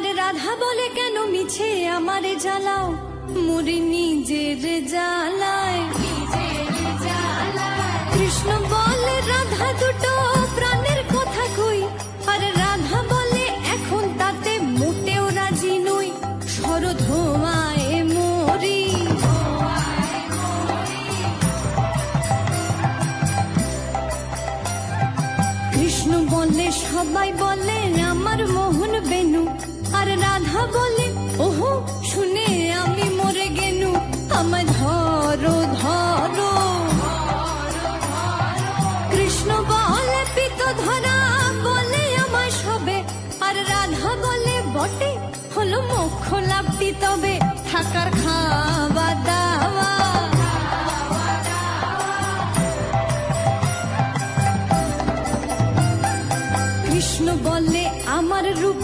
আরে রাধা বলে কেন মিছে আমারে জ্বালাও, মুড়ি নিজের জ্বালায়। কৃষ্ণ বলে রাধা দুটো প্রাণের কথা কই, আর রাধা বলে এখন তাতে মোটেও রাজি নই। শরধোয়ায় মরি, কৃষ্ণ বলে সবাই বলে আমার মোহন বেনু, আর রাধা বলে ওহো শুনে আমি মরে গেনু। আমায় ধরো ধরো, কৃষ্ণ বলে পিত ধরা, বলে আমায় সবে, আর রাধা বলে বটে হলো মোক্ষ লাভটি তবে। থাকার খাওয়া দাওয়া, কৃষ্ণ বলে আমার রূপ